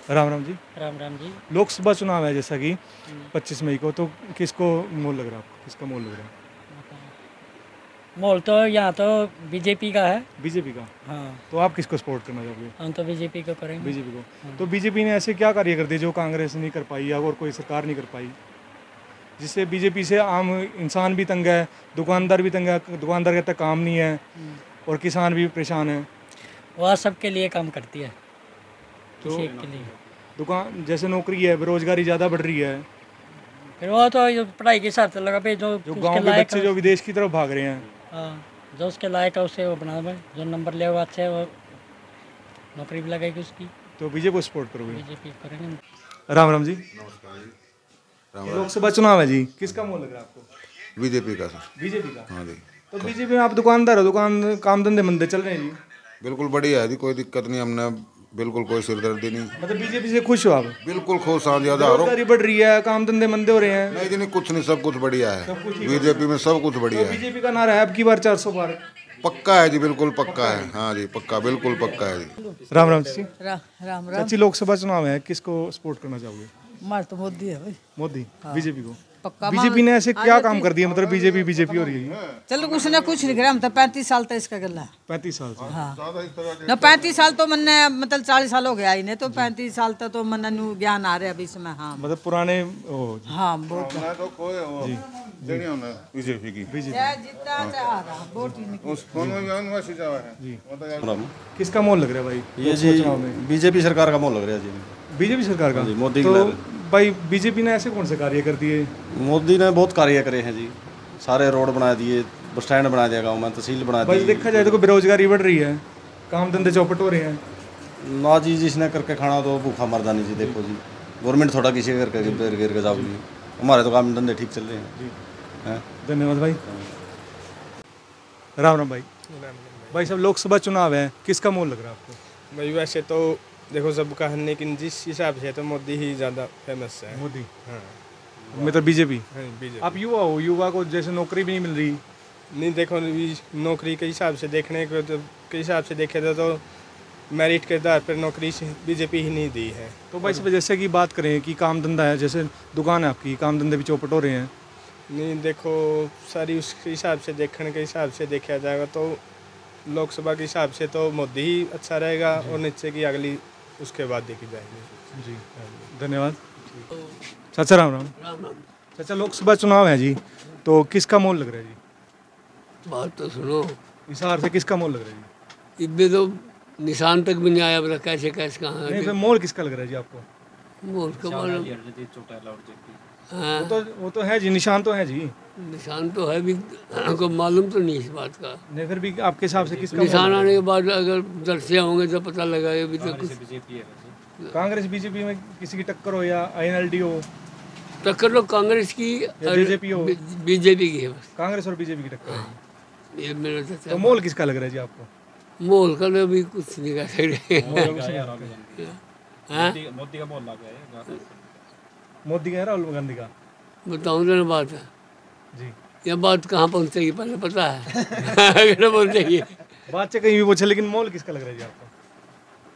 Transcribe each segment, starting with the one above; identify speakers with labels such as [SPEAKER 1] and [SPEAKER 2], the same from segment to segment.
[SPEAKER 1] राम राम जी।
[SPEAKER 2] राम राम जी।
[SPEAKER 1] लोकसभा चुनाव है जैसा कि 25 मई को, तो किसको मोल लग रहा है आपको? किसका मोल लग रहा है?
[SPEAKER 2] मोल तो यहाँ तो बीजेपी का है।
[SPEAKER 1] बीजेपी का?
[SPEAKER 2] हाँ,
[SPEAKER 1] तो आप किसको सपोर्ट करना चाहोगे?
[SPEAKER 2] हम तो बीजेपी को करेंगे।
[SPEAKER 1] बीजेपी को। तो बीजेपी ने ऐसे क्या कार्य कर दिए जो कांग्रेस नहीं कर पाई या और कोई सरकार नहीं कर पाई, जिससे बीजेपी से आम इंसान भी तंग है, दुकानदार भी तंग है, दुकानदार कहता है काम नहीं है, और किसान भी परेशान है।
[SPEAKER 2] वह सबके लिए काम करती है,
[SPEAKER 1] तो
[SPEAKER 2] किसी एक के लिए।
[SPEAKER 1] दुकान जैसे नौकरी है, बेरोजगारी ज़्यादा बढ़ रही है,
[SPEAKER 2] फिर वो तो ये पढ़ाई के हिसाब से लगा भाई, जो
[SPEAKER 1] जो
[SPEAKER 2] उसके
[SPEAKER 1] गांव के
[SPEAKER 2] लायक
[SPEAKER 1] बच्चे
[SPEAKER 2] है,
[SPEAKER 1] जो विदेश की तरफ भाग रहे हैं।
[SPEAKER 2] हाँ, जो उसके लायक है उसे वो बना भाई, जो नंबर ले वो अच्छे वो नौकरी भी लगेगी उसकी।
[SPEAKER 1] तो बीजेपी को सपोर्ट करोगे?
[SPEAKER 2] बीजेपी करेंगे।
[SPEAKER 1] राम राम जी।
[SPEAKER 3] नमस्कार जी। राम राम।
[SPEAKER 1] लोकसभा चुनाव है जी, किसका मोल लग रहा है आपको?
[SPEAKER 3] बीजेपी का सर।
[SPEAKER 1] बीजेपी का?
[SPEAKER 3] हाँ जी।
[SPEAKER 1] तो बीजेपी में आप दुकानदार हो, दुकान काम धंधे मंदे चल रहे हैं जी?
[SPEAKER 3] बिल्कुल बढ़िया है जी, कोई दिक्कत नहीं, हमने बिल्कुल कोई सिरदर्दी नहीं।
[SPEAKER 1] मतलब बीजेपी से खुश हो आप?
[SPEAKER 3] बिल्कुल खुश, हाँ ज़्यादा
[SPEAKER 1] बेरोजगारी बढ़ रही है, काम धंधे मंदे हो रहे हैं?
[SPEAKER 3] नहीं जी, नहीं कुछ नहीं, सब कुछ बढ़िया है। बीजेपी में सब कुछ बढ़िया है।
[SPEAKER 1] बीजेपी का नारा है अब की बार 400 पार।
[SPEAKER 3] पक्का है जी, बिल्कुल पक्का है। हाँ जी पक्का, बिल्कुल पक्का है जी।
[SPEAKER 1] राम राम जी।
[SPEAKER 4] राम राम।
[SPEAKER 1] चाची, लोकसभा चुनाव है, किसको सपोर्ट करना चाहोगे?
[SPEAKER 4] मार तो मोदी है भाई,
[SPEAKER 1] मोदी? बीजेपी को?
[SPEAKER 4] पक्का।
[SPEAKER 1] बीजेपी ने ऐसे क्या काम कर दिया, मतलब बीजेपी हो रही है?
[SPEAKER 4] चलो उसने कुछ नहीं करा, हम तो 35 साल तक इसका गला।
[SPEAKER 1] 35 साल से?
[SPEAKER 4] हाँ न 35 साल तो मैंने मतलब 40 साल हो गया ही नहीं, तो 35 साल तक तो मैंने ज्ञान आ रहा है अभी इसमें। हाँ
[SPEAKER 1] मतलब पुराने
[SPEAKER 4] हाँ बहुत
[SPEAKER 3] बीजेपी की।
[SPEAKER 4] जितना आ रहा वोट ही
[SPEAKER 1] जी। किसका मोल लग रहा है भाई
[SPEAKER 5] ये जी
[SPEAKER 1] चुनाव में?
[SPEAKER 5] बीजेपी सरकार का मोल लग रहा है जी।
[SPEAKER 1] बीजेपी सरकार का?
[SPEAKER 5] जी, मोदी की
[SPEAKER 1] तो
[SPEAKER 5] लहर।
[SPEAKER 1] भाई बीजेपी ने ऐसे कौन से कार्य कर दिए?
[SPEAKER 5] मोदी ने बहुत कार्य करे हैं जी, सारे रोड बना दिए, बस स्टैंड बना दिया गाँव में, तहसील बना
[SPEAKER 1] भाई
[SPEAKER 5] दी।
[SPEAKER 1] देखा जाए तो बेरोजगारी बढ़ रही है, काम धंधे चौपट हो रहे हैं।
[SPEAKER 5] ना जी, जिसने करके खाना तो भूखा मर जानी जी। देखो जी, गवर्नमेंट थोड़ा किसी करके गिर के जाओगी, हमारे तो काम धंधे ठीक चल रहे हैं
[SPEAKER 1] जी।
[SPEAKER 5] हैं।
[SPEAKER 1] धन्यवाद भाई। राम राम भाई। भाई साहब, लोकसभा चुनाव है, किसका मोल लग रहा है आपको?
[SPEAKER 6] भाई वैसे तो देखो सबका है, लेकिन जिस हिसाब से तो मोदी ही ज़्यादा फेमस है।
[SPEAKER 1] मोदी?
[SPEAKER 6] हाँ
[SPEAKER 1] मतलब बीजेपी?
[SPEAKER 6] हाँ बीजेपी।
[SPEAKER 1] आप युवा हो, युवा को जैसे नौकरी भी नहीं मिल रही।
[SPEAKER 6] नहीं देखो, नौकरी के हिसाब से देखने को तो के हिसाब से देखे तो मेरिट के आधार पर नौकरी बीजेपी ही नहीं दी है।
[SPEAKER 1] तो भाई साहब, जैसे कि बात करें कि काम धंधा है, जैसे दुकान है आपकी, काम धंधे भी चौपट हो रहे हैं।
[SPEAKER 6] नहीं देखो, सारी उसके हिसाब से देखने के हिसाब से देखा जाएगा तो लोकसभा के हिसाब से तो मोदी ही अच्छा रहेगा, और नीचे की अगली उसके बाद देखी जाएगी।
[SPEAKER 1] जी धन्यवाद। चाचा राम राम। चाचा, लोकसभा चुनाव है जी, तो किसका मोल लग रहा है जी?
[SPEAKER 7] बात तो सुनो,
[SPEAKER 1] हिसार से किसका मोल लग रहा है जी?
[SPEAKER 7] इब्बे तो निशान तक भी नहीं आया, बता कैसे कैसे कहाँ
[SPEAKER 1] नहीं, फिर मोल किसका लग रहा है जी आपको?
[SPEAKER 7] मोल का मालूम। हाँ,
[SPEAKER 1] वो तो है जी, निशान तो है जी।
[SPEAKER 7] निशान तो है भी, को मालूम तो नहीं इस बात का।
[SPEAKER 1] नहीं, फिर भी आपके हिसाब से किसका
[SPEAKER 7] निशान
[SPEAKER 1] मोल
[SPEAKER 7] आने के बाद अगर दर्शिया होंगे तो पता लगा। अभी तो कुछ
[SPEAKER 1] कांग्रेस बीजेपी में किसी की टक्कर हो या आईएनएलडी हो?
[SPEAKER 7] टक्कर तो कांग्रेस की
[SPEAKER 1] बीजेपी हो?
[SPEAKER 7] बीजेपी की है बस।
[SPEAKER 1] कांग्रेस और बीजेपी की टक्कर है।
[SPEAKER 7] ये मेरा
[SPEAKER 1] तो
[SPEAKER 7] चाचा।
[SPEAKER 1] मोल किसका लग रहा है जी आपको?
[SPEAKER 7] मोल का तो अभी कुछ नहीं कह सकते। हाँ?
[SPEAKER 1] मोदी का है, राहुल गांधी का?
[SPEAKER 7] बताऊँ तो ना बात है
[SPEAKER 1] जी।
[SPEAKER 7] यह बात कहाँ पहुँचेगी पहले पता है? अगर पहुँचेगी
[SPEAKER 1] बात से कहीं भी पूछे, लेकिन मोल किसका लग रहा है जी आपको?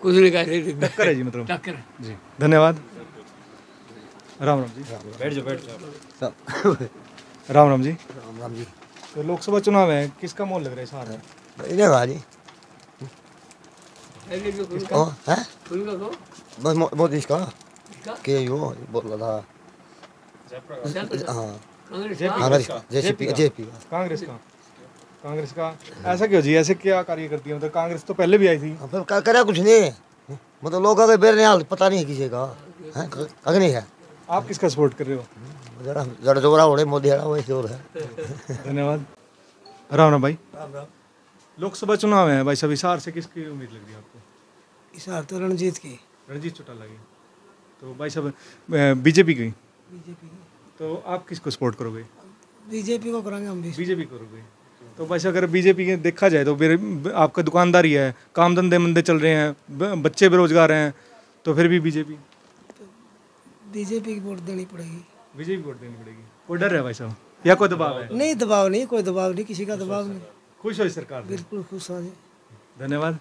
[SPEAKER 7] कुछ नहीं कह सकते।
[SPEAKER 1] टक्कर है जी, मतलब
[SPEAKER 7] टक्कर।
[SPEAKER 1] जी। धन्यवाद। राम राम जी। बैठ जाओ। राम राम जी।
[SPEAKER 8] राम राम जी।
[SPEAKER 1] तो लोकसभा चुनाव है, किसका मोल लग रहा है सारा?
[SPEAKER 8] इन्हें जी
[SPEAKER 7] किसका?
[SPEAKER 8] बस मोदी इसका के यो बोल रहा था। हाँ कांग्रेस का, जेपी
[SPEAKER 1] कांग्रेस का? कांग्रेस का ऐसा क्यों जी? ऐसे क्या कार्य करती है? मतलब कांग्रेस तो पहले भी आई थी।
[SPEAKER 8] फिर करा कुछ नहीं, मतलब लोग अगर बेर नहीं पता नहीं है किसी का है, अगर नहीं है।
[SPEAKER 1] आप किसका सपोर्ट कर रहे हो?
[SPEAKER 8] जरा जरा जोरा हो मोदी है वही जोर है।
[SPEAKER 1] धन्यवाद। राम राम भाई। लोकसभा चुनाव है भाई साहब, हिसार से किसकी उम्मीद लग रही है आपको?
[SPEAKER 4] हिसार तो रणजीत की।
[SPEAKER 1] रणजीत चौटाला की? तो भाई साहब बीजेपी की? तो आप किसको सपोर्ट करोगे?
[SPEAKER 4] बीजेपी को करेंगे हम भी।
[SPEAKER 1] बीजेपी करोगे? तो भाई साहब, अगर बीजेपी के देखा जाए तो फिर आपका दुकानदारी है, काम धंधे मंदे चल रहे हैं, बच्चे बेरोजगार हैं, तो फिर भी बीजेपी?
[SPEAKER 4] बीजेपी की वोट देनी पड़ेगी।
[SPEAKER 1] बीजेपी वोट देनी पड़ेगी? कोई डर है भाई साहब या कोई दबाव है?
[SPEAKER 4] नहीं दबाव नहीं, कोई दबाव नहीं, किसी का दबाव नहीं।
[SPEAKER 1] खुश हो इस सरकार से?
[SPEAKER 4] बिल्कुल खुश हाँ जी।
[SPEAKER 1] धन्यवाद।